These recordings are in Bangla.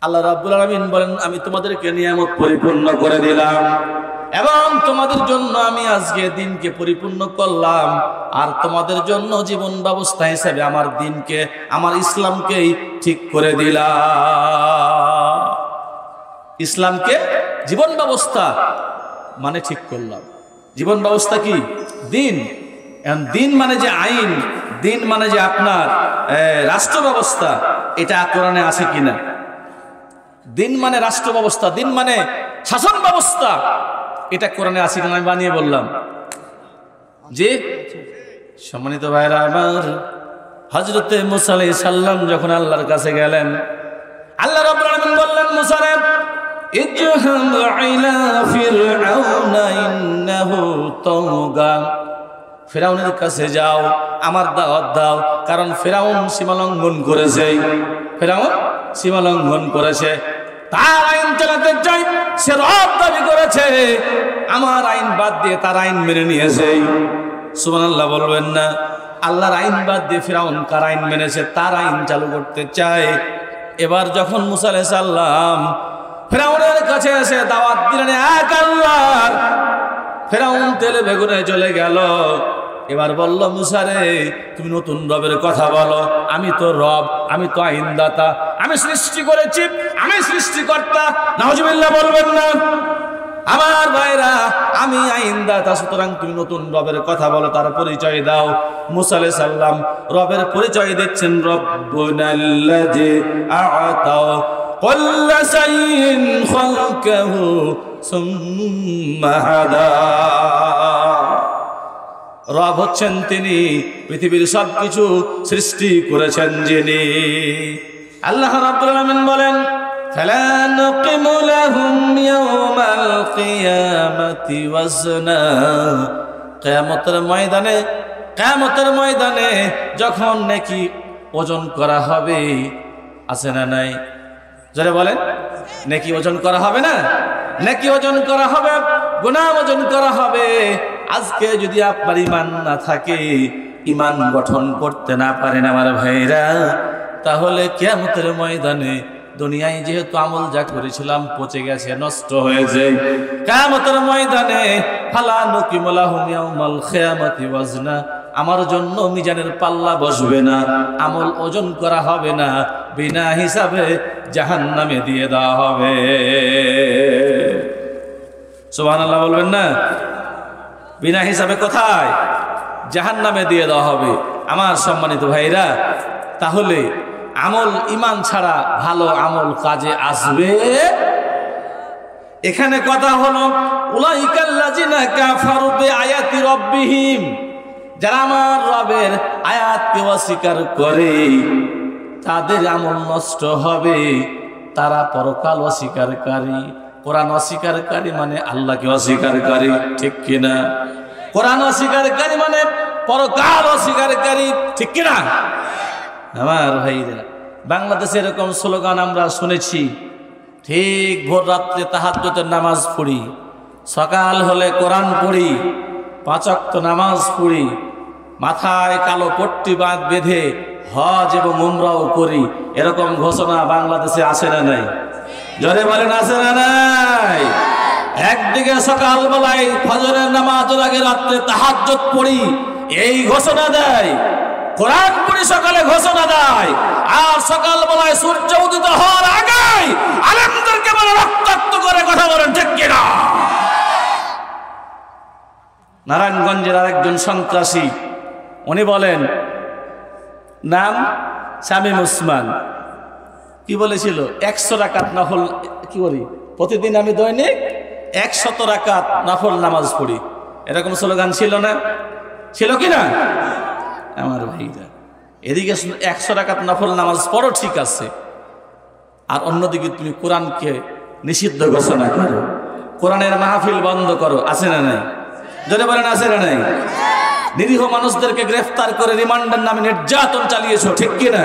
আল্লাহ রাব্বুল আলামিন বলেন, আমি তোমাদেরকে নিয়ামত পরিপূর্ণ করে দিলাম এবং তোমাদের জন্য আমি আজকে দিনকে পরিপূর্ণ করলাম, আর তোমাদের জন্য জীবন ব্যবস্থা হিসেবে আমার দিনকে, আমার ইসলামকেই ঠিক করে দিলাম। ইসলামকে জীবন ব্যবস্থা মানে ঠিক করলাম। জীবন ব্যবস্থা কি? দিন। দিন মানে যে আইন, দিন মানে যে আপনার রাষ্ট্র ব্যবস্থা, এটা কোরআনে আছে কিনা? দিন মানে রাষ্ট্র ব্যবস্থা, দিন মানে শাসন ব্যবস্থা, এটা কোরআনে আছে কিনা আমি বানিয়ে বললাম। যে সম্মানিত ভাইরা আমার, হযরতে মুসা আলাইহিস সালাম যখন আল্লাহর কাছে গেলেন, আল্লাহ রাব্বুল আলামিন বললেন, মুসা রে ইজহাব ইলা ফিরআউনা ইন্নাহু তাগা, ফিরআউনের কাছে যাও, আমার দাওয়াত দাও, কারণ ফিরআউন সীমালঙ্ঘন করেছে। ফিরআউন সীমালঙ্ঘন করেছে, তার আইন চালাতে চাই, সে রব দাবি করেছে, আমার আইন বাদ দিয়ে তার আইন মেনে নিয়েছে। সুবহানাল্লাহ বলবেন না? আল্লাহর আইন বাদ দিয়ে ফিরআউন কার আইন মেনেছে? তার আইন চালু করতে চায়। এবার যখন মুসা আলাইহিস সালাম ফিরআউনের কাছে এসে দাওয়াত দিলেন এক আল্লাহর, ফিরআউন তেলে বেগুনে চলে গেল। এবার বলল, মুসা রে তুমি নতুন রবের কথা বলো, আমি তো রব, আমি তো আইনদাতা, আমি সৃষ্টি করেছি, আমি সৃষ্টিকর্তা। নাউজুবিল্লাহ বলবেন না? আমার ভাইরা, আমি আইনদাতা, সুতরাং তুমি নতুন রবের কথা বলো, তার পরিচয় দাও। মুসা আলাইহিস সালাম রবের পরিচয় দিচ্ছেন, রব্বুনাল্লাযী আ'তা কুল্লা শাইইন খালকাহু সুম্মা হাদা। রব হচ্ছেন তিনি, পৃথিবীর সবকিছু সৃষ্টি করেছেন যিনি। আল্লাহ রাব্বুল আলামিন বলেন, ফালা নুকিমু লাহুম ইয়াওমাল কিয়ামাতি ওয়াজনা। কিয়ামতের ময়দানে যখন নেকি ওজন করা হবে, আছে না নাই? যারা বলেন নেকি ওজন করা হবে না? নেকি ওজন করা হবে, গুনাহ ওজন করা হবে। আজকে যদি আপনার ঈমান না থাকে, ঈমান গঠন করতে না পারেন আমার ভাইরা, তাহলে কিয়ামতের ময়দানে দুনিয়ায় যেহেতু আমল যা করেছিলাম পচে গেছে, নষ্ট হয়েছে, কিয়ামতের ময়দানে ফালা নুকিমু লাহুম ইয়াওমাল কিয়ামাতি ওয়াজনা, আমার জন্য মিজানের পাল্লা বসবে না, আমল ওজন করা হবে না, বিনা হিসাবে জাহান্নামে দিয়ে দেওয়া হবে। সুবহানাল্লাহ বলবেন না? বিনা হিসাবে কোথায়? জাহান্নামে দিয়ে দেওয়া হবে। আমার সম্মানিত ভাইরা, তাহলে আমল, ঈমান ছাড়া ভালো আমল কাজে আসবে? এখানে কথা হলো, উলাইকাল্লাযিনা কাফারু বিআয়াতি রাব্বিহিম, যারা আমার রবের আয়াতকে অস্বীকার করে তাদের আমল নষ্ট হবে। তারা পরকাল অস্বীকারী, কোরআন অস্বীকারী মানে আল্লাহকে অস্বীকারী, ঠিক কিনা? কোরআন অস্বীকারী মানে পরকাল অস্বীকারী, ঠিক কিনা? আমার ভাইরা, বাংলাদেশে এরকম স্লোগান আমরা শুনেছি, ঠিক ভোর রাত্রে তাহাজ্জুদের নামাজ পড়ি, সকাল হলে কোরআন পড়ি, 5 ওয়াক্ত নামাজ পড়ি, মাথায় কালো পট্টি বেঁধে হজ এবং উমরাও করি। এরকম ঘোষণা বাংলাদেশে আছে না নাই? জোরে বলেন, আছে না নাই? একদিকে সকালবেলায় ফজরের নামাজের আগে রাত্রে তাহাজ্জুদ পড়ি, এই ঘোষণা দেয়, কোরআন পড়ি সকালে ঘোষণা দেয়, আর সকালবেলায় সূর্য উদিত হওয়ার আগে আলেমদেরকে বলে রক্তাক্ত করে কথা বলেন, ঠিক কিনা? নারায়ণগঞ্জের আরেকজন সন্ত্রাসী, উনি বলেন, নাম শামীম ওসমান, কি বলেছিল, 100 রাকাত নফল কি করি প্রতিদিন, আমি দৈনিক 100 রাকাত নফল নামাজ পড়ি। এরকম স্লোগান ছিল না? ছিল কিনা? আমার ভাইরা, এদিকে 100 রাকাত নফল নামাজ পড়ো, ঠিক আছে, আর অন্যদিকে তুমি কোরআনকে নিষিদ্ধ ঘোষণা করো, কোরআনের মাহফিল বন্ধ করো, আছে না নাই? যদি বলেন আছে না নাই? নিরীহ মানুষদেরকে গ্রেফতার করে রিমান্ডের নামে নির্যাতন চালিয়েছো, ঠিক কিনা?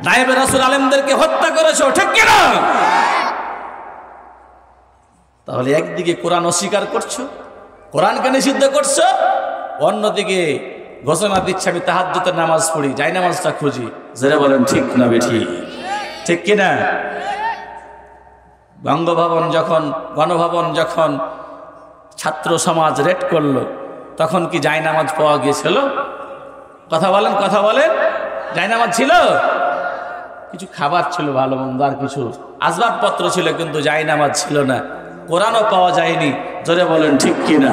নায়েবে রাসূল আলেমদেরকে হত্যা করেছো, ঠিক কিনা? তাহলে একদিকে কোরআন অস্বীকার করছো, কোরআনকে নিষিদ্ধ করছো, অন্যদিকে ঘোষণা দিচ্ছে আমি তাহাজ্জুদের নামাজ পড়ি, যাই নামাজটা খুঁজি। যারা বলেন ঠিক না বেঠি, ঠিক কিনা? গণভবন যখন ছাত্র সমাজ রেড করলো, তখন কি জায়নামাজ পাওয়া গিয়েছিল? কথা বলেন জায়নামাজ ছিল? কিছু খাবার ছিল ভালো মন্দ, আর কিছু আসবাবপত্র ছিল, কিন্তু জায়নামাজ ছিল না। কোরআনও পাওয়া যায়নি। জোরে বলেন ঠিক কিনা?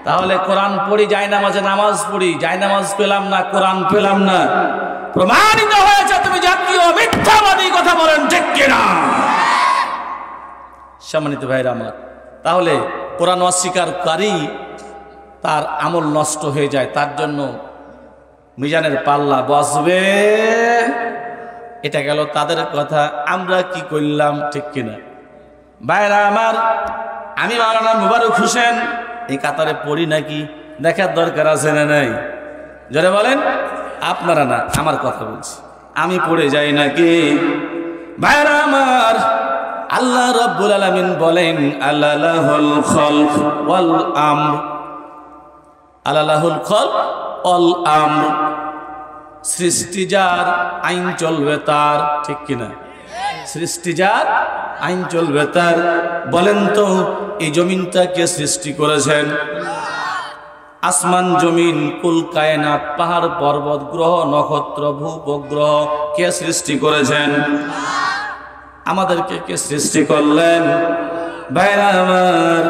তাহলে কোরআন পড়ি, জায়নামাজে নামাজ পড়ি, জায়নামাজ পেলাম না, কোরআন পেলাম না, প্রমাণিত হয়েছে তুমি জাতীয় মিথ্যাবাদী। কথা বলেন ঠিক কিনা? সম্মানিত ভাইরা আমার, তাহলে কোরআন অস্বীকারী তার আমল নষ্ট হয়ে যায়, তার জন্য মিজানের পাল্লা বসবে। এটা গেল তাদের কথা। আমরা কি করলাম? ঠিক কিনা ভাইরা আমার? আমি মাওলানা মুবারক হোসেন এই কাতারে পড়ি নাকি দেখার দরকার আছে না নাই? জোরে বলেন। আপনারা না, আমার কথা বলছি, আমি পড়ে যাই নাকি? ভাইরা আমার, আল্লাহ রাব্বুল আলামিন বলেন আল্লাহুল খালক ওয়াল আমর, আল্লাহুল খালক ওয়াল আমর, সৃষ্টি যার আইন চলবে তার। ঠিক কিনা? সৃষ্টি যার আইন চলবে তার। বলেন তো, এই জমিনটা কে সৃষ্টি করেছেন? আসমান জমিন কুল কায়নাত, পাহাড় পর্বত, গ্রহ নক্ষত্র, ভূপগ্রহ কে সৃষ্টি করেছেন? আমাদেরকে কে সৃষ্টি করলেন? ভাইরা আমার,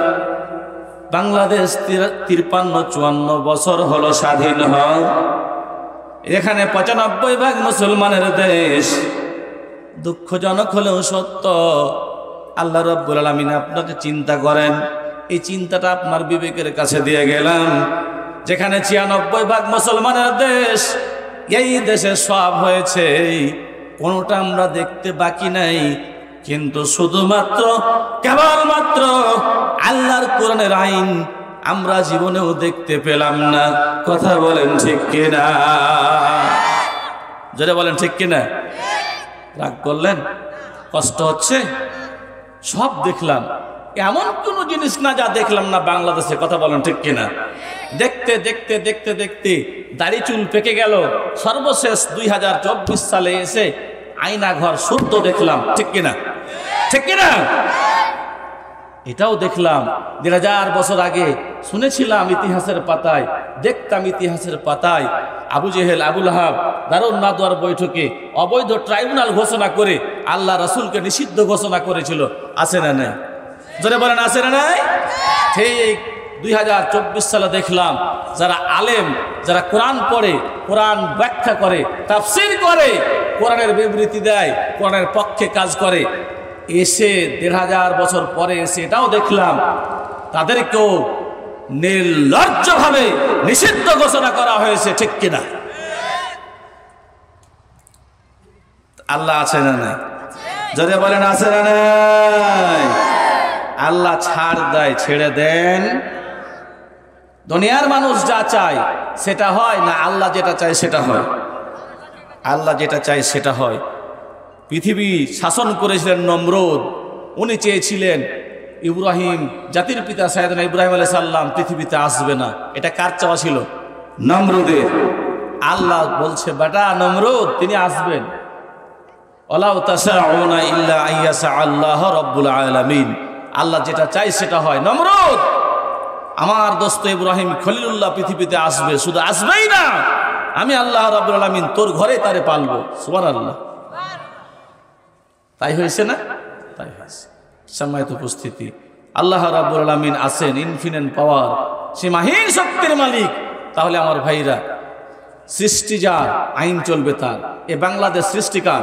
বাংলাদেশ 53-54 বছর হলো স্বাধীন হয়। এখানে 95% মুসলমানের দেশ। দুঃখজনক হলেও সত্য, আল্লাহ রাব্বুল আলামিন আপনাকে চিন্তা করেন। এই চিন্তাটা আপনার বিবেকের কাছে দিয়ে গেলাম। যেখানে 96% মুসলমানের দেশ, এই দেশে সব হয়েছে, কোনোটা আমরা দেখতে বাকি নাই, কিন্তু শুধুমাত্র কেবলমাত্র আল্লাহর কোরআনের আইন আমরা জীবনেও দেখতে পেলাম না। কথা বলেন ঠিক কিনা? জোরে বলেন ঠিক কিনা? রাগ করলেন? কষ্ট হচ্ছে? সব দেখলাম, এমন কোন জিনিস না যা দেখলাম না বাংলাদেশে। কথা বলেন ঠিক কিনা? দেখতে দেখতে দেখতে দেখতে দাড়ি চুল পেকে গেল। সর্বশেষ 2024 সালে এসে আয়না ঘর শুদ্ধ দেখলাম। ঠিক কিনা? ঠিক কিনা? এটাও দেখলাম 1000 বছর আগে শুনেছিলাম ইতিহাসের পাতায়, দেখতাম ইতিহাসের পাতায়, আবু জেহেল, আবু লাহাব দারুন নাদওয়ার বৈঠকে অবৈধ ট্রাইব্যুনাল ঘোষণা করে আল্লাহ রাসূলকে নিষিদ্ধ ঘোষণা করেছিল। আছে না নাই? জোরে বলেন আছে না নাই? ঠিক 2024 সালে দেখলাম যারা আলেম, যারা কোরআন পড়ে, কোরআন ব্যাখ্যা করে, তাফসীর করে, কোরআনের বিবৃতি দেয়, কোরআনের পক্ষে কাজ করে, এসে 1500 বছর পরে এসে এটাও দেখলাম তাদেরকেও নির্লজ্জভাবে নিষিদ্ধ ঘোষণা করা হয়েছে। ঠিক কিনা? আল্লাহ আছে না নাই? যদি বলেন আছে না নাই? আল্লাহ ছাড় দেয়, ছেড়ে দেন। দুনিয়ার মানুষ যা চায় সেটা হয় না, আল্লাহ যেটা চায় সেটা হয়। আল্লাহ যেটা চায় সেটা হয়। পৃথিবী শাসন করেছিলেন নমরুদ। উনি চেয়েছিলেন ইব্রাহিম, জাতির পিতা সাইয়েদনা ইব্রাহিম আলাইহিস সালাম পৃথিবীতে আসবে না। এটা কার চাওয়া ছিল? নমরুদের। আল্লাহ বলছে, বেটা নমরুদ তিনি আসবেন। ওয়ালাউ তাশাউনা ইল্লা আইয়াসা আল্লাহ রাব্বুল আলামিন। আল্লাহ যেটা চাই সেটা হয়। নমরুদ, আমার দোস্ত ইব্রাহিম খলিলুল্লাহ পৃথিবীতে আসবে, শুধু আসবেই না, আমি আল্লাহ রাব্বুল আলামিন তোর ঘরে তারে পালবো। সুবহানাল্লাহ। তাই হয়েছে না? তাই হয়েছে। সম্মানিত উপস্থিতি, আল্লাহ রাব্বুল আলামিন আছেন, ইনফিনিট পাওয়ার, সীমাহীন শক্তির মালিক। তাহলে আমার ভাইরা, সৃষ্টি যার আইন চলবে তার। এ বাংলাদেশ সৃষ্টিকার?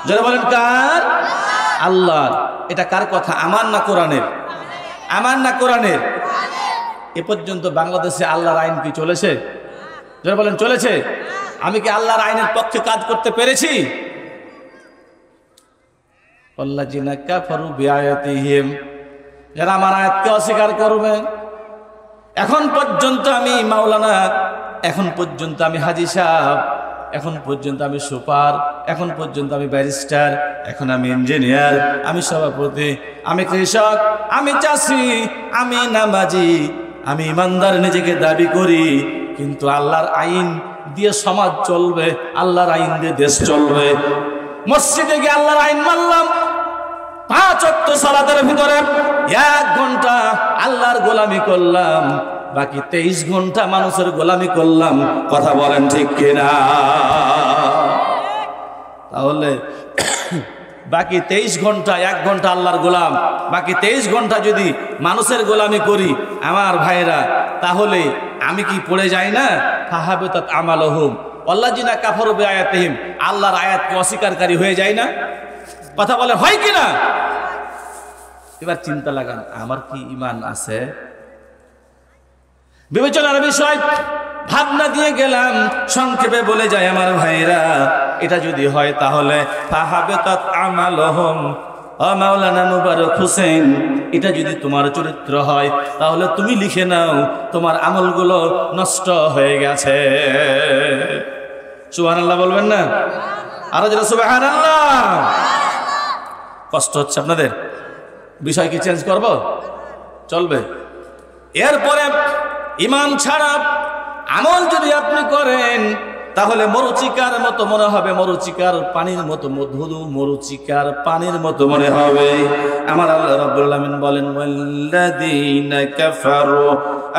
যারা বলেন কার? আল্লাহর। এটা কার কথা? আমার না কোরআনের? আমার না কোরআনের? এ পর্যন্ত বাংলাদেশে আল্লাহর আইন কি চলেছে? যারা বলেন চলেছে? আমি কি আল্লাহর আইনের পক্ষে কাজ করতে পেরেছি? আল্লাযিনা কাফারু বিআয়াতিহিম, যারা আমার আয়াতকে অস্বীকার করবে। এখন পর্যন্ত আমি মাওলানা, এখন পর্যন্ত আমি হাজী সাহেব, এখন পর্যন্ত আমি সুপার, এখন পর্যন্ত আমি ব্যারিস্টার, এখন আমি ইঞ্জিনিয়ার, আমি সভাপতি, আমি কৃষক, আমি চাষি, আমি নামাজি, আমি ইমানদার নিজেকে দাবি করি। কিন্তু আল্লাহর আইন দিয়ে সমাজ চলবে, আল্লাহর আইন দিয়ে দেশ চলবে। মসজিদে গিয়ে আল্লাহর আইন মানলাম, 5 ওয়াক্ত সালাতের ভিতরে 1 ঘন্টা আল্লাহর গোলামি করলাম, বাকি 23 ঘন্টা মানুষের গোলামি করলাম। কথা বলেন ঠিক কিনা? তাহলে বাকি 23 ঘন্টা 1 ঘন্টা আল্লাহর গোলাম, বাকি 23 ঘন্টা যদি মানুষের গোলামি করি আমার ভাইরা, তাহলে আমি কি পড়ে যাই না? ফাহাবাতাত আমালুহুম ওয়াল্লাযিনা কাফারু বিআয়াতিহিম, আল্লাহর আয়াতকে অস্বীকারী হয়ে যায় না? কথা বলে হয় কি না? এবার চিন্তা লাগান, আমার কি ঈমান আছে? বিবেচনার বিষয়, ভাবনা দিয়ে গেলাম, সংক্ষেপে বলে যায় আমার ভাইরা, এটা যদি হয় তাহলে ফাহাবাতাত আমালুহুম। ও মাওলানা মুবারক হোসেন, এটা যদি তোমার চরিত্র হয় তাহলে তুমি লিখে নাও তোমার আমলগুলো নষ্ট হয়ে গেছে। সুবহানাল্লাহ বলবেন না? আরো যারা সুবহানাল্লাহ। কষ্ট হচ্ছে আপনাদের? বিষয় কি চেঞ্জ করব? চলবে? এরপরে ঈমান ছাড়া আমল যদি আপনি করেন তাহলে মরুচিকার মতো মনে হবে, মরুচিকার পানির মতো, মধুর মরুচিকার পানির মতো মনে হবে। আমার আল্লাহ রাব্বুল আলামিন বলেন, ওয়াল্লাযীনা কাফারু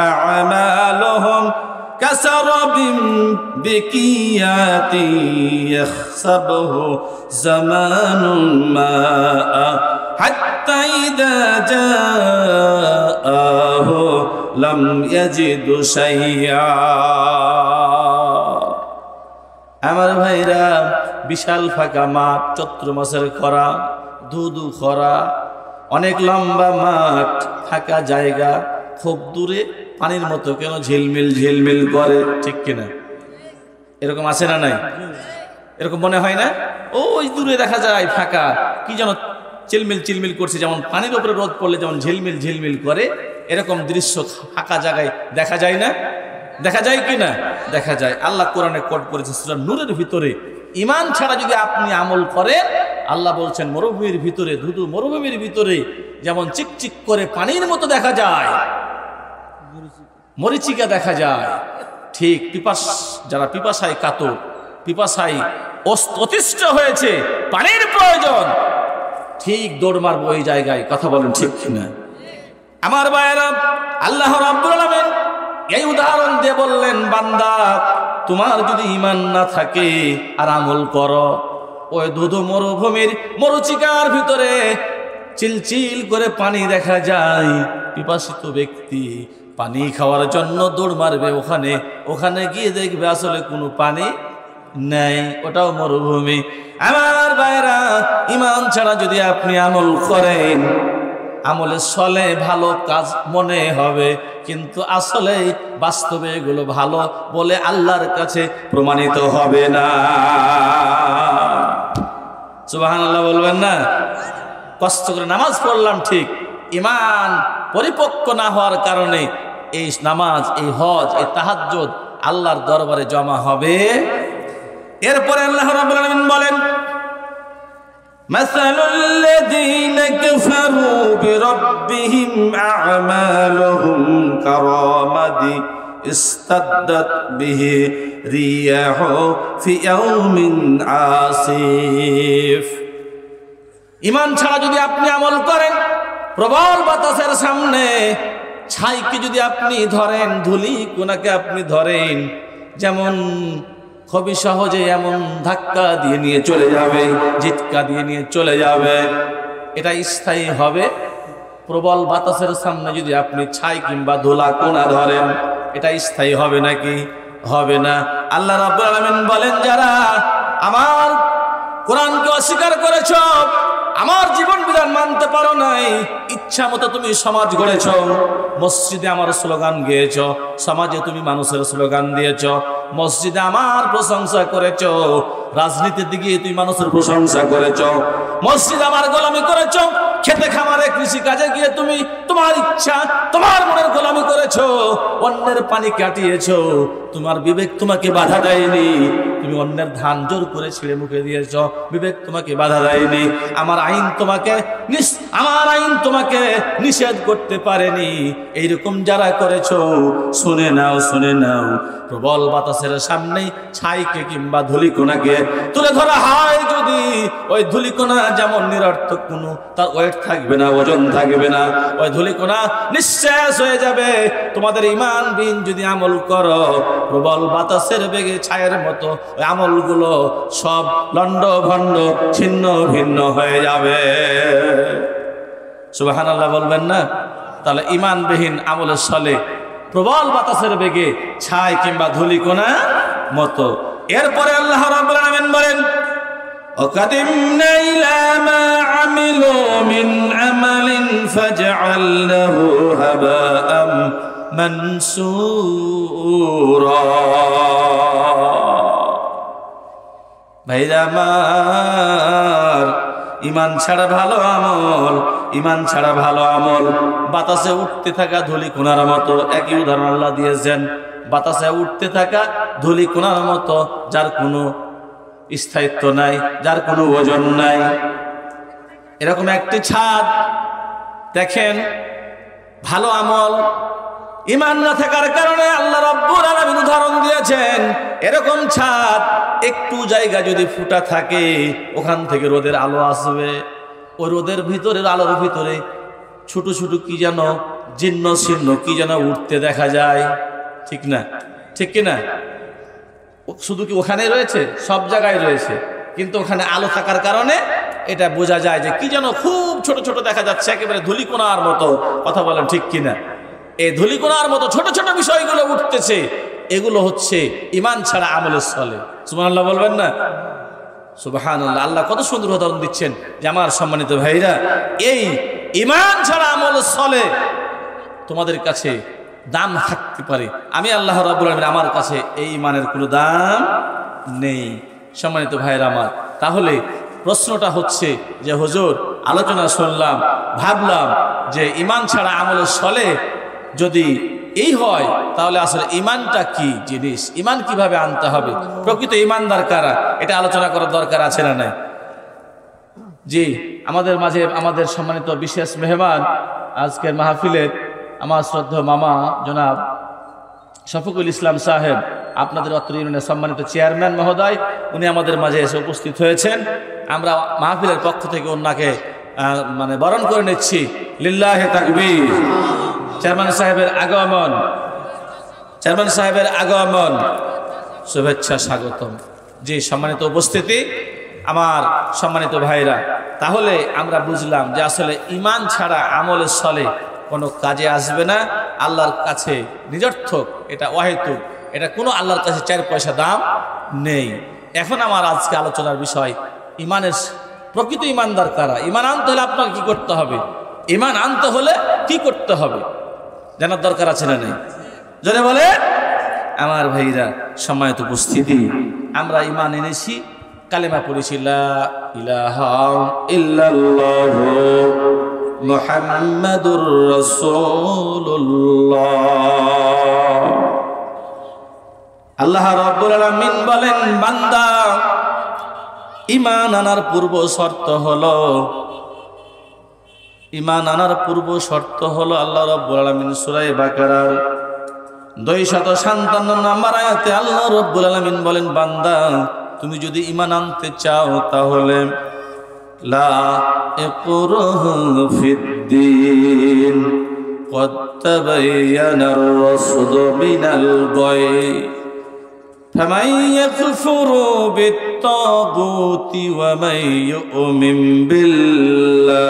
আ'মালুহুম কাসারাবিন বিকিয়াতি ইয়াহসাবুহু জামানুন মা'a হাত্তা ইযা জাআহু লাম ইয়াজিদু শাইআ। আমার ভাইরা, বিশাল ফাঁকা মাঠ, চৈত্র মাসের খরা, ধুধু খরা, অনেক লম্বা মাঠ, ফাঁকা জায়গা, খুব দূরে পানির মতো কেন ঝিলমিল ঝিলমিল করে, ঠিক কিনা? এরকম আছে না নাই? এরকম মনে হয় না? ওই দূরে দেখা যায় ফাঁকা, কি যেন চিলমিল চিলমিল করছে, যেমন পানির উপরে রোদ পড়লে যেমন ঝিলমিল ঝিলমিল করে, এরকম দৃশ্য ফাঁকা জায়গায় দেখা যায় না? দেখা যায় কি না? দেখা যায়। আল্লাহ কোরআনে কোট করেছে সূরা নূরের ভিতরে, ঈমান ছাড়া যদি আপনি আমল করেন, আল্লাহ বলছেন মরুভূমির ভিতরে, ধুধু মরুভূমির ভিতরে যেমন চিকচিক করে পানির মতো দেখা যায়, মরিচিকা দেখা যায়, ঠিক যারা পিপাসায় কাতর, পিপাসায় অতিষ্ঠ হয়েছে, পানির প্রয়োজন, ঠিক দৌড় মারবো ওই জায়গায়। কথা বলেন ঠিক কিনা? আমার ভাইয়েরা, আল্লাহ রাব্বুল আলামিন এই উদাহরণ দিয়ে বললেন, বান্দা তোমার যদি ঈমান না থাকে আর আমল করো, ওই ধুধু মরুভূমির মরুচিকার ভিতরে চিলচিল করে পানি দেখা যায়, পিপাসিত ব্যক্তি পানি খাওয়ার জন্য দৌড় মারবে ওখানে, ওখানে গিয়ে দেখবে আসলে কোনো পানি নেই, ওটাও মরুভূমি। আমার ভাইরা, ঈমান ছাড়া যদি আপনি আমল করেন, আমলের ছলে ভালো কাজ মনে হবে, কিন্তু আসলে বাস্তবে এগুলো ভালো বলে আল্লাহর কাছে প্রমাণিত হবে না। সুবহানাল্লাহ বলবেন না? কষ্ট করে নামাজ পড়লাম ঠিক, ঈমান পরিপক্ক না হওয়ার কারণে এই নামাজ, এই হজ, এই তাহাজ্জুদ আল্লাহর দরবারে জমা হবে। এরপরে আল্লাহ রাব্বুল আলামিন বলেন, مثل الذين كفروا بربهم أعمالهم كرماد اشتدت به رياح في يوم عاصف। ঈমান ছাড়া যদি আপনি আমল করেন, প্রবল বাতাসের সামনে ছাইকে যদি আপনি ধরেন, ধুলি কোনাকে আপনি ধরেন, যেমন খুবই সহজে এমন ধাক্কা দিয়ে নিয়ে চলে যাবে, ঝিটকা দিয়ে নিয়ে চলে যাবে, এটা স্থায়ী হবে? প্রবল বাতাসের সামনে যদি আপনি ছাই কিংবা ধুলা কোনা ধরেন, এটা স্থায়ী হবে নাকি? হবে না। আল্লাহ রাব্বুল আলামিন বলেন, যারা আমার কোরআনকে অস্বীকার করেছো, আমার জীবন বিধান মানতে পারো নাই, ইচ্ছা মতো তুমি সমাজ গড়েছ, মসজিদে আমার স্লোগান গেয়েছ, সমাজে তুমি মানুষের স্লোগান দিয়েছ, মসজিদে আমার প্রশংসা করেছ, রাজনীতির দিকে তুমি মানুষের প্রশংসা করেছ, মসজিদে আমার গোলামি করেছ, খেতে খামারে কৃষি কাজে গিয়ে তুমি তোমার ইচ্ছা, তোমার মনের গোলামি করেছ, অন্যের পানি কাটিয়েছ, তোমার বিবেক তোমাকে বাধা দেয়নি, তুমি অন্যের ধান জোর করে ছিঁড়ে মুখে দিয়েছ, বিবেক তোমাকে বাধা দেয়নি, আমার আইন তোমাকে নিষেধ করতে পারেনি। এইরকম যারা করেছো, শুনে নাও, শুনে নাও, প্রবল বাতাসের সামনে ছাইকে কিংবা ধুলিকোনাকে তুলে ধরা হয় যদি, ওই ধুলিকণা যেমন নিরর্থক, কোনো তার ওয়েট থাকবে না, ওজন থাকবে না, ওই ধুলিকণা নিঃশেষ হয়ে যাবে। তোমাদের ঈমানবিহীন যদি আমল করো, প্রবল বাতাসের বেগে ছায়ের মতো ওই আমলগুলো সব লন্ড ভন্ড ছিন্ন ভিন্ন হয়ে যাবে। সুবহানাল্লাহ বলবেন না? তাহলে ঈমানবিহীন আমলের ছলে প্রবল বাতাসের বেগে ছাই কিংবা ধুলিকণা মতো। এরপরে আল্লাহ রাব্বুল আলামিন বলেন, وَقَدِمْنَا إِلَى مَا عَمِلُوا مِنْ عَمَلٍ فَجَعَلْنَاهُ هَبَاءً مَنْثُورًا। ভাইরা আমার, ঈমান ছাড়া ভালো আমল, ঈমান ছাড়া ভালো আমল বাতাসে উঠতে থাকা ধূলিকণার মতো। একই উদাহরণ আল্লাহ দিয়েছেন, বাতাসে উঠতে থাকা ধূলিকণার মতো, যার কোনো স্থায়িত্ব নাই, যার কোনো ওজন নাই। এরকম একটি ছাদ দেখেন, ভালো আমল ঈমান না থাকার কারণে আল্লাহ রাব্বুল আলামিন উদাহরণ দিয়েছেন, এরকম ছাদ একটু জায়গা যদি ফুটা থাকে, ওখান থেকে রোদের আলো আসবে, ওই রোদের ভিতরে, আলোর ভিতরে ছোট ছোট কি যেন জীর্ণ শীর্ণ কি যেন উঠতে দেখা যায়, ঠিক না? ঠিক কিনা? শুধু কি ওখানে রয়েছে? সব জায়গায় রয়েছে, কিন্তু ওখানে আলো থাকার কারণে এটা বোঝা যায় যে কি যেন খুব ছোট ছোট দেখা যাচ্ছে, একেবারে ধূলিকণার মতো। কথা বলেন ঠিক কিনা? এই ধূলিকণার মতো ছোট ছোট বিষয়গুলো উঠতেছে, এগুলো হচ্ছে ঈমান ছাড়া আমলের ছলে। সুবহানাল্লাহ বলবেন না? সুবহানাল্লাহ। আল্লাহ কত সুন্দর উদাহরণ দিচ্ছেন যে আমার সম্মানিত ভাইরা, এই ঈমান ছাড়া আমলের ছলে তোমাদের কাছে দাম থাকতে পারে, আমি আল্লাহ রাব্বুল আলামিন আমার কাছে এই ঈমানের কোনো দাম নেই। সম্মানিত ভাইরা আমার, তাহলে প্রশ্নটা হচ্ছে যে হুজুর, আলোচনা শুনলাম, ভাবলাম যে ঈমান ছাড়া আমলের ছলে যদি এই হয়, তাহলে আসলে ঈমানটা কি জিনিস, ঈমান কিভাবে আনতে হবে, প্রকৃত ঈমানদার কারা, এটা আলোচনা করার দরকার আছে না নাই? জি, আমাদের মাঝে আমাদের সম্মানিত বিশেষ মেহমান আজকের মাহফিলের আমার শ্রদ্ধেয় মামা জনাব শফিকুল ইসলাম সাহেব, আপনাদের অত্র ইউনিয়নের সম্মানিত চেয়ারম্যান মহোদয়, উনি আমাদের মাঝে এসে উপস্থিত হয়েছেন। আমরা মাহফিলের পক্ষ থেকে ওনাকে বরণ করে নিচ্ছি। লিল্লাহি তাকবীর। চেয়ারম্যান সাহেবের আগমন, শুভেচ্ছা, স্বাগতম। জি, সম্মানিত উপস্থিতি, আমার সম্মানিত ভাইরা, তাহলে আমরা বুঝলাম যে আসলে ঈমান ছাড়া আমলের ছলে কোনো কাজে আসবে না, আল্লাহর কাছে নিরর্থক, এটা অহেতুক, এটা কোনো আল্লাহর কাছে 4 পয়সা দাম নেই। এখন আমার আজকে আলোচনার বিষয় ঈমানের প্রকৃত ঈমানদার কারা। ঈমান আনতে হলে আপনাকে কি করতে হবে? ঈমান আনতে হলে কি করতে হবে জানার দরকার আছে না নেই? জোরে বলে আমার ভাইরা। সম্মানিত উপস্থিতি, আমরা ঈমান এনেছি, কালেমা পড়েছি, লা ইলাহা ইল্লাল্লাহু মুহাম্মাদুর রাসূলুল্লাহ। আল্লাহ রাব্বুল আলামিন বলেন, বান্দা, ঈমান আনার পূর্ব শর্ত হলো, ঈমান আনার পূর্ব শর্ত হলো আল্লাহ রাব্বুল আলামিন সূরা বাকারার 257 নম্বর আয়াতে আল্লাহ রাব্বুল আলামিন বলেন, বান্দা, তুমি যদি ঈমান আনতে চাও তাহলে লা ইকরাহা ফিদ্দীন ক্বাদ তাবায়্যানার রাসূদু মিনাল গায় ফামান ইয়াকফুরু বিত-তাগুতি ওয়া মান ইউমিন বিল্লাহ।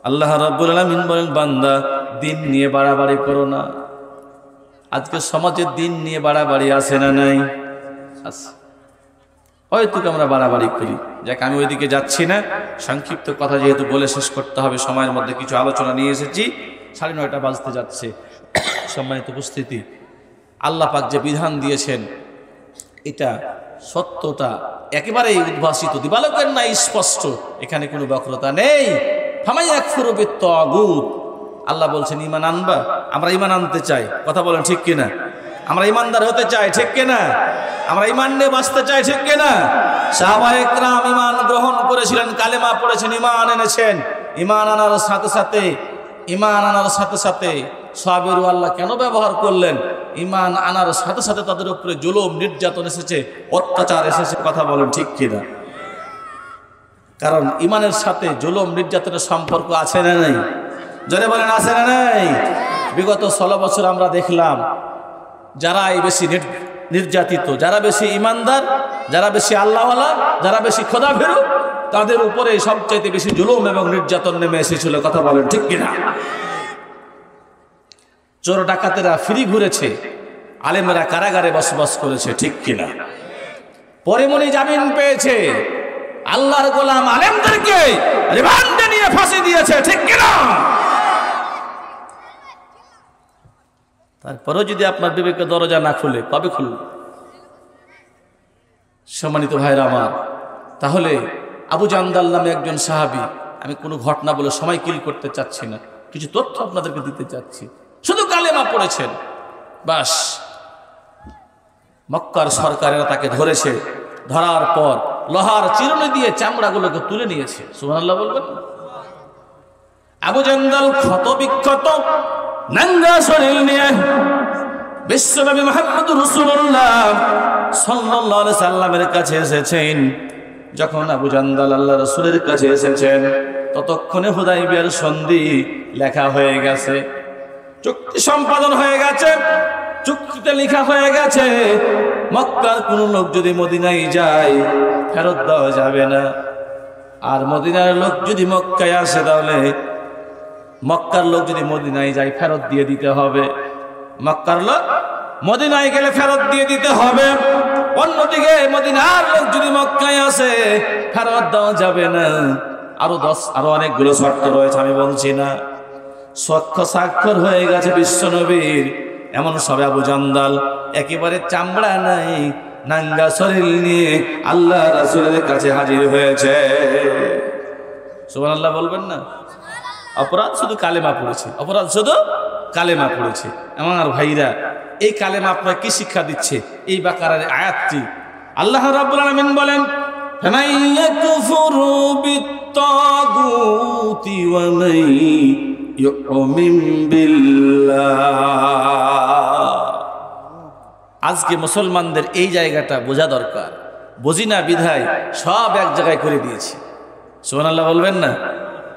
আল্লাহ রাব্বুল আলামিন বলেন, বান্দা, দিন নিয়ে বাড়াবাড়ি করো না। আজকে সমাজের দিন নিয়ে বাড়াবাড়ি আছে না নাই? আছে। হয়তো আমরা বাড়াবাড়ি করি। যাক, আমি ওইদিকে যাচ্ছি না, সংক্ষিপ্ত কথা যেহেতু বলে শেষ করতে হবে, সময়ের মধ্যে কিছু আলোচনা নিয়ে এসেছি, 9:30 বাজতে যাচ্ছে। সম্মানিত উপস্থিতি, আল্লাহ পাক যে বিধান দিয়েছেন, এটা সত্যটা একেবারেই উদ্ভাসিত, দিবালোকের নাই, স্পষ্ট, এখানে কোনো বক্রতা নেই। ফামান ইয়াকফুরু বিত-তাগুত, আল্লাহ বলছেন ঈমান আনবা, আমরা ঈমান আনতে চাই। কথা বলেন ঠিক কিনা? আমরা ঈমানদার হতে চাই, ঠিক কিনা? আমরা ঈমান নিয়ে বাঁচতে চাই, ঠিক কিনা? সাহাবায়ে কেরাম ঈমান গ্রহণ করেছিলেন, কালেমা পড়েছেন, ঈমান এনেছেন। ঈমান আনার সাথে সাথে সাবিরু আল্লাহ কেন ব্যবহার করলেন? ঈমান আনার সাথে সাথে তাদের উপরে জুলুম নির্যাতন এসেছে, অত্যাচার এসেছে। কথা বলেন ঠিক কিনা? কারণ ঈমানের সাথে জুলুম নির্যাতনের সম্পর্ক আছে না নাই? জোরে বলেন আছে না নাই? বিগত 16 বছর আমরা দেখলাম যারা এই বেশি নির্যাতিত, যারা বেশি ঈমানদার, যারা বেশি আল্লাহওয়ালা, যারা বেশি খোদাভীরু, তাদের উপরে সবচাইতে বেশি জুলুম এবং নির্যাতন নেমে এসেছিল। কথা বলেন ঠিক কিনা? চোর ডাকাতেরা ফ্রি ঘুরেছে, আলেমেরা কারাগারে বসবাস করেছে। ঠিক কিনা? পরিমণি জামিন পেয়েছে, আল্লাহর গোলাম আলেমদেরকে রিমান্ডে নিয়ে ফাঁসি দিয়েছে। ঠিক কিনা? তারপরেও যদি আপনার বিবেকের দরজা না খুলে, কবে খুলবে? সম্মানিত ভাইরা আমার, তাহলে আবু জান্দাল নামে একজন সাহাবী, আমি কোনো ঘটনা বলে সময় কিল করতে চাচ্ছি না, কিছু তথ্য আপনাদেরকে দিতে চাচ্ছি। শুধু কালেমা পড়েছেন, বাস মক্কার সরকারেরা তাকে ধরেছে, ধরার পর লোহার চিরুনি দিয়ে চামড়াগুলোকে তুলে নিয়েছে। সুবহানাল্লাহ বলবেন? আবু জান্দাল ক্ষত বিক্ষত নাঙ্গা শরীর নিয়ে বিশ্বনবী মুহাম্মদুর রাসূলুল্লাহ সাল্লাল্লাহু আলাইহি সাল্লামের কাছে এসেছেন। যখন আবু জান্দাল আল্লাহ রাসূলের কাছে এসেছেন, ততক্ষণে হুদায়বিয়ার সন্ধি লেখা হয়ে গেছে, চুক্তি সম্পাদন হয়ে গেছে, চুক্তিতে লেখা হয়ে গেছে মক্কার কোন লোক যদি মদিনায় যায় ফেরত দেওয়া যাবে না, আর মদিনার লোক যদি মক্কায় আসে তাহলে মক্কার লোক যদি মদিনায় যায় ফেরত দিয়ে দিতে হবে, মক্কার লোক মদিনায় গেলে ফেরত দিয়ে দিতে হবে। অন্যদিকে মদিনার লোক যদি মক্কায় আসে ফেরত দেওয়া যাবে না। আরো অনেকগুলো শর্ত রয়েছে, আমি বলছি না। স্বাক্ষর হয়ে গেছে বিশ্বনবীর। এমন সবে আবু জান্দাল একেবারে চামড়া নাই, নাঙ্গা শরীর নিয়ে আল্লাহ রাসূলের কাছে হাজির হয়েছে। সুবহানাল্লাহ বলবেন না? অপরাধ শুধু কালেমা পড়েছে, অপরাধ শুধু কালেমা পড়েছে। আমার ভাইরা, এই কালেমা আপনার কি শিক্ষা দিচ্ছে? এই বাকারার আয়াতটি আল্লাহ রাব্বুল আলামিন বলেন, ফামান ইয়াকফুরু বিত্তাগুতি ওয়া মান ইউমিন বিল্লাহ। আজকে মুসলমানদের এই জায়গাটা বোঝা দরকার। বুঝি না বিধায় সব এক জায়গায় করে দিয়েছি। সুবহানাল্লাহ বলবেন না?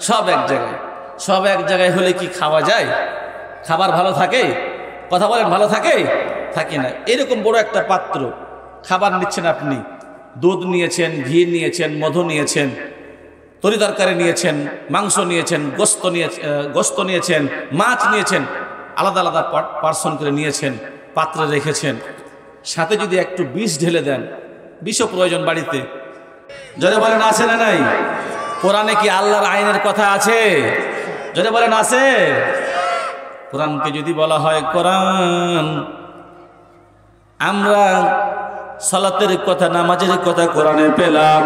সব এক জায়গায়। সব এক জায়গায় হলে কি খাওয়া যায়? খাবার ভালো থাকে? কথা বলেন, ভালো থাকে? থাকে না। এরকম বড় একটা পাত্র খাবার নিচ্ছেন, আপনি দুধ নিয়েছেন, ঘি নিয়েছেন, মধু নিয়েছেন, তরি তরকারি নিয়েছেন, মাংস নিয়েছেন, গোস্ত নিয়েছেন, মাছ নিয়েছেন, আলাদা আলাদা পার্সন করে নিয়েছেন, পাত্রে রেখেছেন। সাথে যদি একটু বিষ ঢেলে দেন, বিষও প্রয়োজন বাড়িতে। যদি বলেন আছে না নাই? কোরআনে কি আল্লাহর আইনের কথা আছে? যদি বলেন আছে। কোরআনকে যদি বলা হয় কোরআন, আমরা সালাতের কথা, নামাজের কথা কোরআনে পেলাম,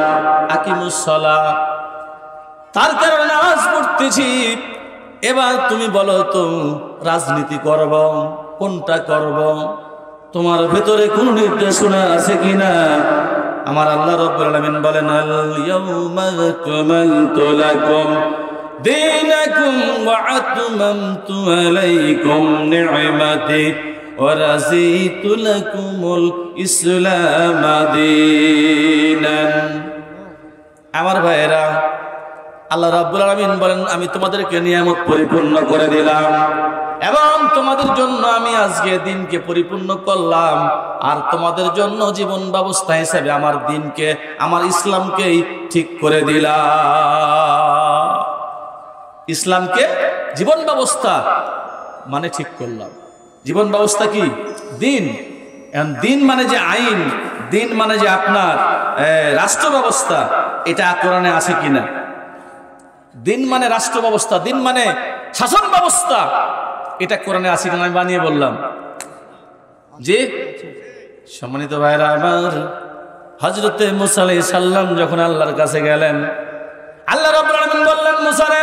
আকিমুস সালাহ, তার কারণে নামাজ পড়তেছি। এবার তুমি বলো তো রাজনীতি করব কোনটা করব? তোমার ভেতরে কোন নির্দেশনা আছে কিনা? আমার আল্লাহ রাব্বুল আলামিন বলেন, আল ইয়াউমা আকমালতু লাকুম দীনাকুম ওয়া আতমামতু আলাইকুম নি'মাতি ওয়া রাযীতু লাকুমুল ইসলাম দীনান। আমার ভাইরা, আল্লাহ রাব্বুল আলামিন বলেন, আমি তোমাদেরকে নিয়ামত পরিপূর্ণ করে দিলাম এবং তোমাদের জন্য আমি আজকে দিনকে পরিপূর্ণ করলাম, আর তোমাদের জন্য জীবন ব্যবস্থা হিসেবে আমার দিনকে, আমার ইসলামকেই ঠিক করে দিলাম। ইসলামকে জীবন ব্যবস্থা মানে ঠিক করলাম। জীবন ব্যবস্থা কি? দিন। দিন মানে যে আইন, দিন মানে যে আপনার রাষ্ট্র ব্যবস্থা, এটা কোরআনে আছে কিনা? দিন মানে রাষ্ট্র ব্যবস্থা, দিন মানে শাসন ব্যবস্থা, এটা কোরআনে আছে কিনা আমি বানিয়ে বললাম। যে সম্মানিত ভাইরা আমার, হযরতে মুসা আলাইহিস সালাম যখন আল্লাহর কাছে গেলেন, আল্লাহ রাব্বুল আলামিন বললেন, মুসা রে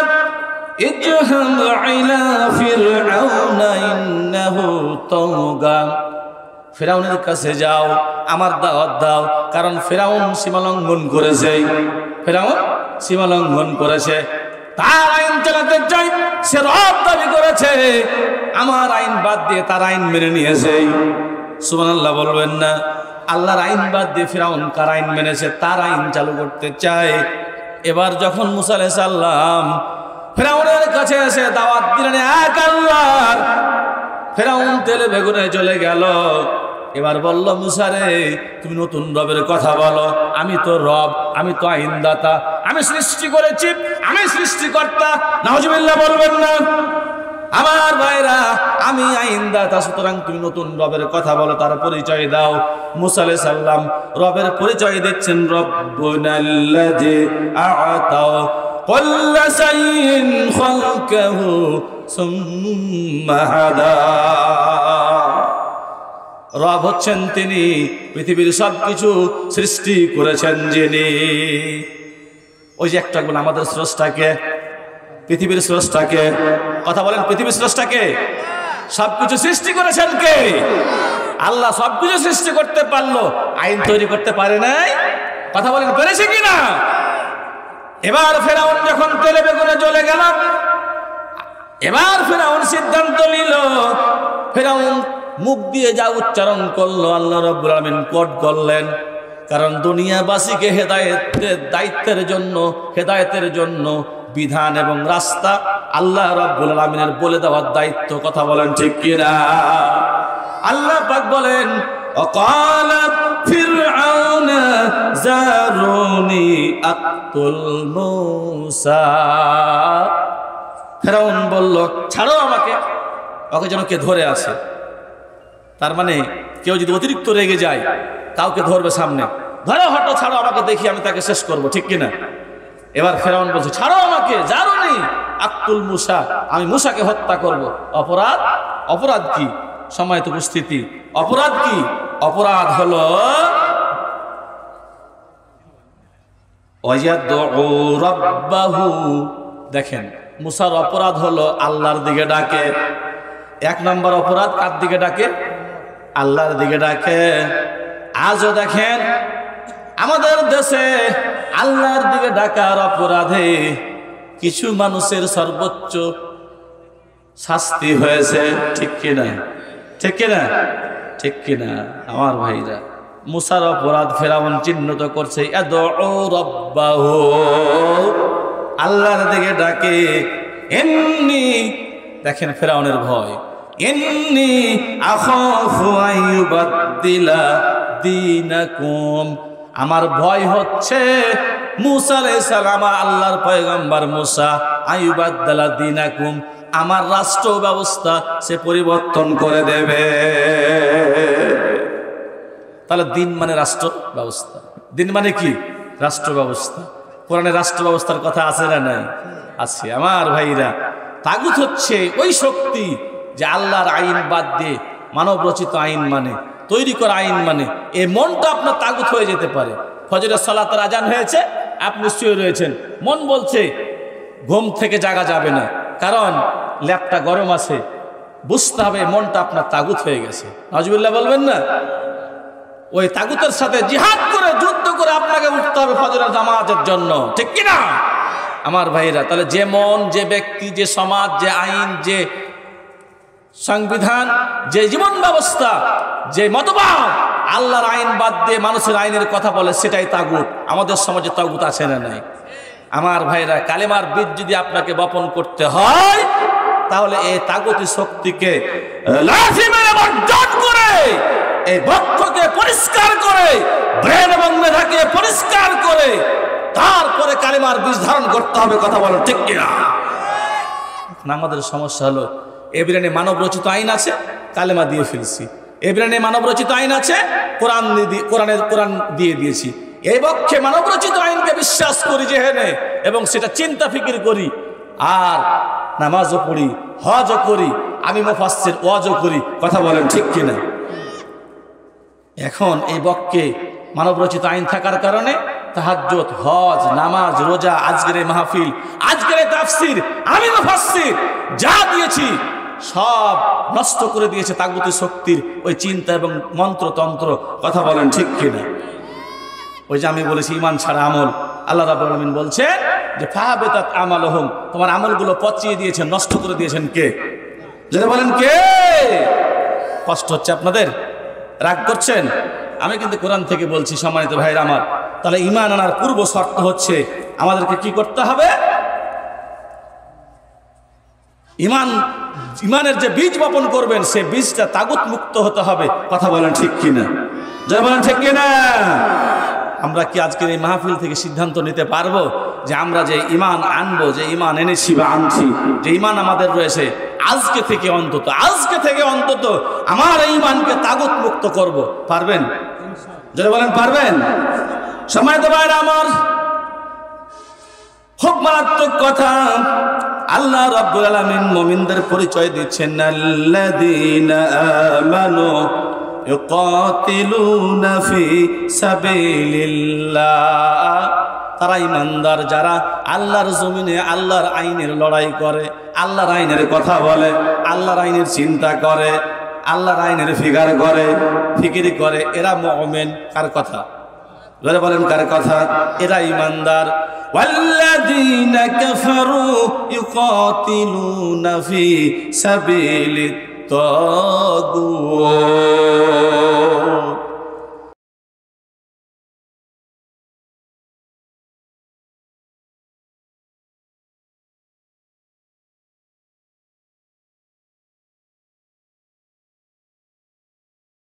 ইজহাব ইলা ফিরআউনা ইন্নাহু তাগা, ফিরআউনের কাছে যাও, আমার দাওয়াত দাও, কারণ ফিরআউন সীমা লঙ্ঘন করেছে। ফিরআউন সীমা লঙ্ঘন করেছে। তার আইন চালাতে চাই, সে রব দাবি করেছে, আমার আইন বাদ দিয়ে তার আইন মেনে নিয়েছে। সুবহানাল্লাহ বলবেন না? আল্লাহর আইন বাদ দিয়ে ফিরাউন কার আইন মেনেছে? তার আইন চালু করতে চায়। এবার যখন মুসা আলাইহিস সালাম ফিরাউনের কাছে এসে দাওয়াত দিলেন এক আল্লাহর, ফিরাউন তেলে বেগুনে চলে গেল। এবার বলল, মুসা রে, তুমি নতুন রবের কথা বলো। আমি তো রব, আমি তো আইনদাতা, আমি সৃষ্টি করেছি, আমি সৃষ্টিকর্তা। নাউজুবিল্লাহ বলবেন না? আমার ভাইরা, আমি আইনদাতা, সুতরাং তুমি নতুন রবের কথা বলো, তার পরিচয় দাও। মুসা আলাইহিস সালাম রবের পরিচয় দিচ্ছেন, রব্বুনাল্লাযী আ'তা কুল্লা শাইইন খালকাহু সুম্মা হাদা। রব হচ্ছেন তিনি, পৃথিবীর সবকিছু সৃষ্টি করেছেন যিনি। ওই যে একটা বলে আমাদের স্রষ্টাকে, পৃথিবীর স্রষ্টাকে। কথা বলেন, পৃথিবীর স্রষ্টাকে? সবকিছু সৃষ্টি করেছেন কে? আল্লাহ। সবকিছু সৃষ্টি করতে পারলো, আইন তৈরি করতে পারে নাই? কথা বলেন, পেরেছে কিনা? এবার ফেরাউন যখন তেলে বেগুনে জ্বলে গেল, এবার ফেরাউন সিদ্ধান্ত নিল, ফেরাউন মুখ দিয়ে যা উচ্চারণ করলো আল্লাহ রাব্বুল আলামিন কোট করলেন। কারণ দুনিয়াবাসীকে হেদায়েতের জন্য বিধান এবং রাস্তা আল্লাহ রাব্বুল আলামিনের বলে দেওয়ার দায়িত্ব। কথা বলেন ঠিক কিনা? আল্লাহ পাক বলেন, ওয়াকালা ফিরআউন যারুনি আকতুল মূসা। ফেরাউন বলল, ছাড়ো আমাকে, ওকে যেন কে ধরে আছে। তার মানে কেউ যদি অতিরিক্ত রেগে যায়, কাউকে ধরবে সামনে, ধরো, হটো, ছাড়ো আমাকে, দেখি আমি তাকে শেষ করব, ঠিক কিনা? এবার ফেরাউন বলছে, ছাড়ো আমাকে, জারুনি আকতুল মূসা, আমি মূসাকে হত্যা করব। অপরাধ? অপরাধ কি? সম্মানিত উপস্থিতি, অপরাধ কি? অপরাধ হলো ওয়ায়াদউ রাব্বাহু। দেখেন, মূসার অপরাধ হলো আল্লাহর দিকে ডাকে। এক নম্বর অপরাধ কার দিকে ডাকে? আল্লাহর দিকে ডাকে। আজও দেখেন আমাদের দেশে আল্লাহর দিকে ডাকার অপরাধে কিছু মানুষের সর্বোচ্চ শাস্তি হয়েছে, ঠিক কিনা? ঠিক কিনা? ঠিক কিনা আমার ভাইরা? মূসার অপরাধ ফেরাউন চিহ্নিত করছে, ইয়াদউ রাব্বাহু, আল্লাহর দিকে ডাকে। এমনি দেখেন ফেরাউনের ভয়, ইন্নী আখাফু আইয়ুবাদদিলা দীনাকুম, আমার ভয় হচ্ছে মূসা আলাইহিস সালাম, আল্লাহর পয়গম্বর মূসা, আইয়ুবাদদিলা দীনাকুম, আমার রাষ্ট্র ব্যবস্থা সে পরিবর্তন করে দেবে। তাহলে দিন মানে রাষ্ট্র ব্যবস্থা, দিন মানে কি? রাষ্ট্র ব্যবস্থা। কোরআনে রাষ্ট্র ব্যবস্থার কথা আছে না নাই? আছে। আমার ভাইরা, তাগুত হচ্ছে ওই শক্তি যে আল্লাহর আইন বাদ দিয়ে মানব রচিত আইন মানে, তৈরি করা আইন মানে। এই মনটা আপনার তাগুত হয়ে যেতে পারে। ফজরের সালাতের আজান হয়েছে, আপনি শুয়ে রয়েছেন, মন বলছে ঘুম থেকে জাগা যাবে না, কারণ ল্যাপটা গরম আছে। বুঝতে হবে মনটা আপনার তাগুত হয়ে গেছে। নাউজুবিল্লাহ বলবেন না? ওই তাগুতের সাথে জিহাদ করে, যুদ্ধ করে আপনাকে উঠতে হবে ফজরের জামাতের জন্য, ঠিক কিনা আমার ভাইরা? তাহলে যে মন, যে ব্যক্তি, যে সমাজ, যে আইন, যে সংবিধান, যে জীবন ব্যবস্থা, যে মতবাদ আল্লাহর আইন বাদ দিয়ে মানুষের আইনের কথা বলে, সেটাই তাগুত। আমাদের সমাজে তাগুত আছে না নাই? আমার ভাইরা, কালেমার বীজ যদি আপনাকে বপন করতে হয়, তাহলে এই তাগুতি শক্তিকে লাঠি মেরে বর্জন করে, এই বক্ষকে পরিষ্কার করে, ব্রেন এবং মেধাকে পরিষ্কার করে, তারপরে কালেমার বীজ ধারণ করতে হবে। কথা বলো ঠিক কিনা? আমাদের সমস্যা হলো, এ ব্রেনে মানব রচিত আইন আছে, কালেমা দিয়ে ফেলছি। এ ব্রেনে মানব রচিত আইন আছে, কোরআন দিয়ে দিয়েছি। এই পক্ষে মানব রচিত আইনকে বিশ্বাস করি যেহেনে, এবং সেটা চিন্তা ফিকির করি, আর নামাজও পড়ি, হজও করি, আমি মুফাসসির, ওয়াজও করি। কথা বলেন ঠিক কিনা? এখন এই পক্ষে মানব রচিত আইন থাকার কারণে তাহাজ্জুদ, হজ, নামাজ, রোজা, আজকের এই মাহফিল, আজকের এই তাফসীর, আমি মুফাসসির যা দিয়েছি সব নষ্ট করে দিয়েছে তাগুতি শক্তির ওই চিন্তা এবং মন্ত্রতন্ত্র। কথা বলেন ঠিক কিনা? ওই যে আমি বলেছি ইমান ছাড়া আমল, আল্লাহ রাব্বুল আলামিন বলছেন যে ফাহাবাতাত আমালুহুম, তোমার আমলগুলো পচিয়ে দিয়েছেন, নষ্ট করে দিয়েছেন কে? যারা বলেন কে? কষ্ট হচ্ছে আপনাদের? রাগ করছেন? আমি কিন্তু কোরআন থেকে বলছি সম্মানিত ভাইরা আমার। তাহলে ঈমান আনার পূর্ব শর্ত হচ্ছে আমাদেরকে কি করতে হবে? ঈমানের যে বীজ বপন করবেন সে বীজটা তাগুত মুক্ত হতে হবে। কথা বলেন ঠিক কিনা? যারা বলেন ঠিক কিনা? আমরা কি আজকের এই মাহফিল থেকে সিদ্ধান্ত নিতে পারবো যে আমরা যে ঈমান আনবো, যে ঈমান এনেছি বা আনছি, যে ঈমান আমাদের রয়েছে, আজকে থেকে অন্তত আমার এই ঈমানকে তাগুত মুক্ত করব? পারবেন? যারা বলেন পারবেন? সম্মানিত ভাইরা আমার, খুব মারাত্মক কথা। আল্লাহ রাব্বুল আলামিন মুমিনদের পরিচয় দিচ্ছেন, আল্লাযীনা আমানু ইউকাতিলুনা ফি সাবিলিল্লাহ। তারা ঈমানদার যারা আল্লাহর জমিনে আল্লাহর আইনের লড়াই করে, আল্লাহর আইনের কথা বলে, আল্লাহর আইনের চিন্তা করে, আল্লাহর আইনের ফিকির করে, এরা মুমিন। কার কথা? যারা বলেন কার কথা? এরা ঈমানদার। ওয়াল্লাযীনা কাফারু ইউকাতিলুনা ফি সাবিলিত তাগুত।